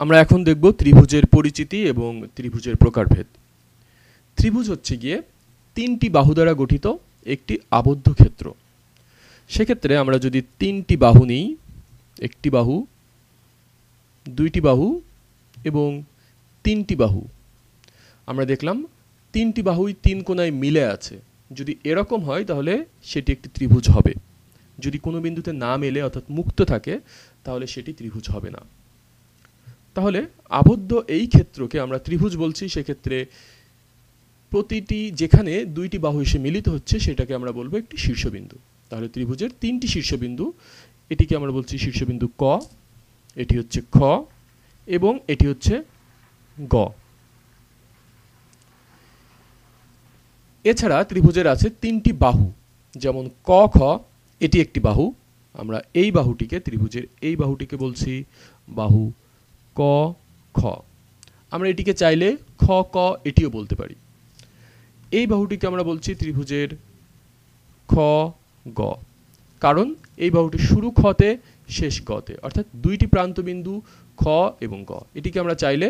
আমরা এখন দেখব ত্রিভুজের পরিচিতি এবং ত্রিভুজের প্রকারভেদ। ত্রিভুজ হচ্ছে গিয়ে তিনটি বাহু দ্বারা গঠিত একটি আবদ্ধ ক্ষেত্র। সেক্ষেত্রে আমরা যদি তিনটি বাহু নিই, একটি বাহু, দুইটি বাহু এবং তিনটি বাহু, আমরা দেখলাম তিনটি বাহুই তিন কোণায় মিলে আছে। যদি এরকম হয় তাহলে সেটি একটি ত্রিভুজ হবে। যদি কোনো বিন্দুতে না মেলে অর্থাৎ মুক্ত থাকে তাহলে সেটি ত্রিভুজ হবে না। তাহলে আবদ্ধ এই ক্ষেত্রকে আমরা ত্রিভুজ বলছি। সেক্ষেত্রে প্রতিটি যেখানে দুইটি বাহু এসে মিলিত হচ্ছে সেটাকে আমরা বলবো একটি শীর্ষবিন্দু। তাহলে ত্রিভুজের তিনটি শীর্ষবিন্দু, এটিকে আমরা বলছি শীর্ষবিন্দু ক, এটি হচ্ছে খ এবং এটি হচ্ছে গ। এছাড়া ত্রিভুজের আছে তিনটি বাহু, যেমন ক খ, এটি একটি বাহু। আমরা এই বাহুটিকে, ত্রিভুজের এই বাহুটিকে বলছি বাহু ক খ। আমরা এটিকে চাইলে খ ক এটিও বলতে পারি। এই বাহুটিকে আমরা বলছি ত্রিভুজের খ গ, কারণ এই বাহুটি শুরু খতে শেষ গতে, অর্থাৎ দুইটি প্রান্তবিন্দু খ এবং গ। এটিকে আমরা চাইলে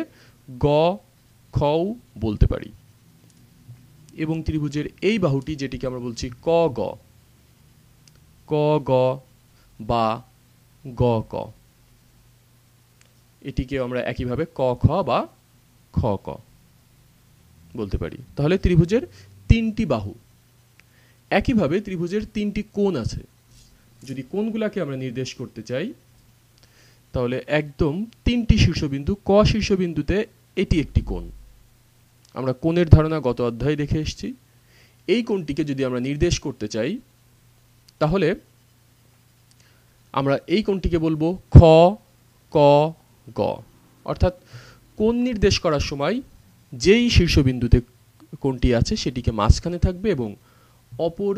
গ খও বলতে পারি। এবং ত্রিভুজের এই বাহুটি যেটিকে আমরা বলছি ক গ, ক গ বা গ ক, এটিকে আমরা একইভাবে ক খ বা খ ক বলতে পারি। তাহলে ত্রিভুজের তিনটি বাহু। একইভাবে ত্রিভুজের তিনটি কোণ আছে। যদি কোণগুলোকে আমরা নির্দেশ করতে চাই তাহলে একদম তিনটি শীর্ষবিন্দু, ক শীর্ষবিন্দুতে এটি একটি কোণ। আমরা কোণের ধারণা গত অধ্যায়ে দেখে এসেছি। এই কোণটিকে যদি আমরা নির্দেশ করতে চাই তাহলে আমরা এই কোণটিকে বলবো খ ক গ। অর্থাৎ কোণ নির্দেশ করার সময় যেই শীর্ষবিন্দুতে কোণটি আছে সেটিকে মাঝখানে থাকবে এবং অপর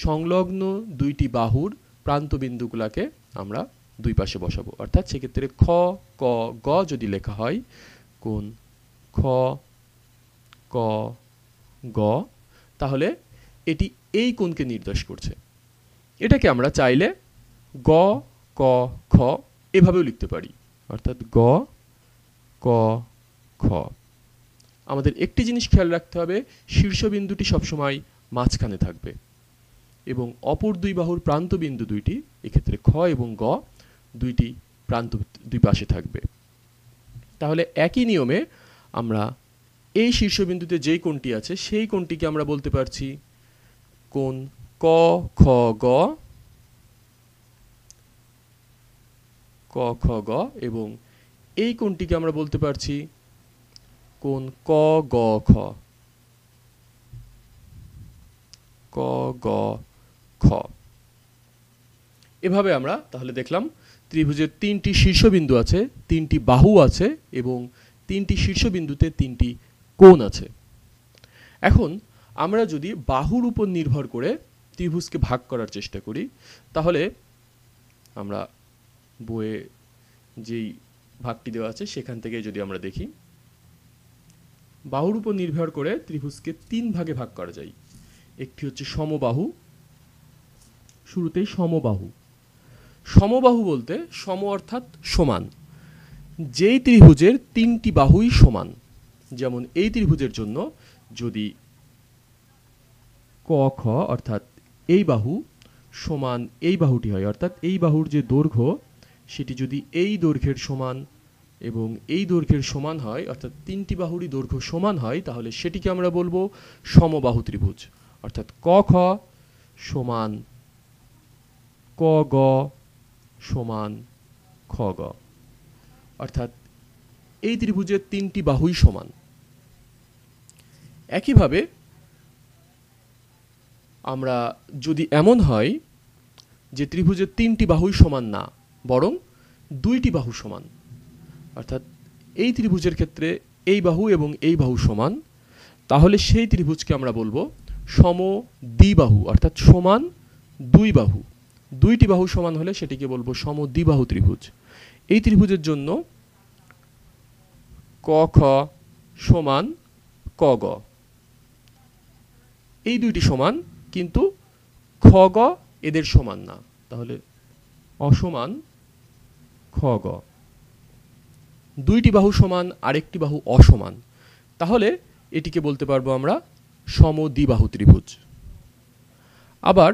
সংলগ্ন দুইটি বাহুর প্রান্তবিন্দুগুলোকে আমরা দুই পাশে বসাবো। অর্থাৎ সেক্ষেত্রে খ ক গ যদি লেখা হয় কোণ খ ক গ, তাহলে এটি এই কোণকে নির্দেশ করছে। এটাকে আমরা চাইলে গ ক খ এভাবেও লিখতে পারি, অর্থাৎ গ ক খ। আমাদের একটি জিনিস খেয়াল রাখতে হবে, শীর্ষবিন্দুটি সবসময় মাঝখানে থাকবে এবং অপর দুই বাহুর প্রান্তবিন্দু দুইটি, এক্ষেত্রে খ এবং গ, দুইটি প্রান্ত দুই পাশে থাকবে। তাহলে একই নিয়মে আমরা এই শীর্ষবিন্দুতে যেই কোণটি আছে সেই কোণটিকে আমরা বলতে পারছি কোণ ক খ গ, ক খ গ, এবং এই কোণটিকে আমরা বলতে পারছি কোণ ক গ খ, ক গ খ। এভাবে আমরা তাহলে দেখলাম ত্রিভুজের তিনটি শীর্ষবিন্দু আছে, তিনটি বাহু আছে এবং তিনটি শীর্ষবিন্দুতে তিনটি কোণ আছে। এখন আমরা যদি বাহুর উপর নির্ভর করে ত্রিভুজকে ভাগ করার চেষ্টা করি তাহলে আমরা বইয়ে যেই ভাগটি দেওয়া আছে সেখান থেকে যদি আমরা দেখি, বাহুর উপর নির্ভর করে ত্রিভুজকে তিন ভাগে ভাগ করা যায়। একটি হচ্ছে সমবাহু। শুরুতেই সমবাহু। সমবাহু বলতে সম অর্থাৎ সমান, যেই ত্রিভুজের তিনটি বাহুই সমান। যেমন এই ত্রিভুজের জন্য যদি ক খ অর্থাৎ এই বাহু সমান এই বাহুটি হয়, অর্থাৎ এই বাহুর যে দৈর্ঘ্য সেটি যদি এই দৈর্ঘ্যের সমান এবং এই দৈর্ঘ্যের সমান হয়, অর্থাৎ তিনটি বাহুরই দৈর্ঘ্য সমান হয়, তাহলে সেটিকে আমরা বলবো সমবাহু ত্রিভুজ। অর্থাৎ ক খ সমান ক গ সমান খ গ, অর্থাৎ এই ত্রিভুজের তিনটি বাহুই সমান। একইভাবে আমরা যদি এমন হয় যে ত্রিভুজের তিনটি বাহুই সমান না, বরং দুইটি বাহু সমান, অর্থাৎ এই ত্রিভুজের ক্ষেত্রে এই বাহু এবং এই বাহু সমান, তাহলে সেই ত্রিভুজকে আমরা বলবো সমদ্বিবাহু, অর্থাৎ সমান দুই বাহু। দুইটি বাহু সমান হলে সেটিকে বলবো সমদ্বিবাহু ত্রিভুজ। এই ত্রিভুজের জন্য ক খ সমান ক গ, এই দুইটি সমান, কিন্তু খ গ এদের সমান না, তাহলে অসমান খ গ। দুইটি বাহু সমান আরেকটি বাহু অসমান, তাহলে এটিকে বলতে পারবো আমরা সমদ্বিবাহু ত্রিভুজ। আবার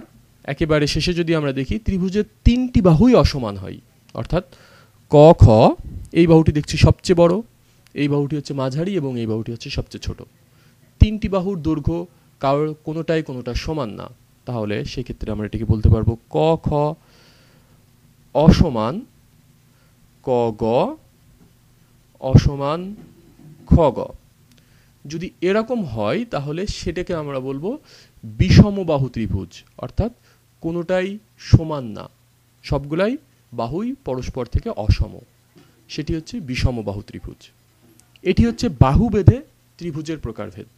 একেবারে শেষে যদি আমরা দেখি ত্রিভুজের তিনটি বাহুই অসমান হয়, অর্থাৎ ক খ, এই বাহুটি দেখছি সবচেয়ে বড়, এই বাহুটি হচ্ছে মাঝারি এবং এই বাহুটি হচ্ছে সবচেয়ে ছোট। তিনটি বাহুর দৈর্ঘ্য কারোর কোনোটা সমান না, তাহলে সেক্ষেত্রে আমরা এটিকে বলতে পারবো ক খ অসমান ক গ অসমান খ গ। যদি এরকম হয় তাহলে সেটাকে আমরা বলবো বিষমবাহু ত্রিভুজ, অর্থাৎ কোনোটাই সমান না, সবগুলাই বাহুই পরস্পর থেকে অসম, সেটি হচ্ছে বিষমবাহু ত্রিভুজ। এটি হচ্ছে বাহু বেধে ত্রিভুজের প্রকারভেদ।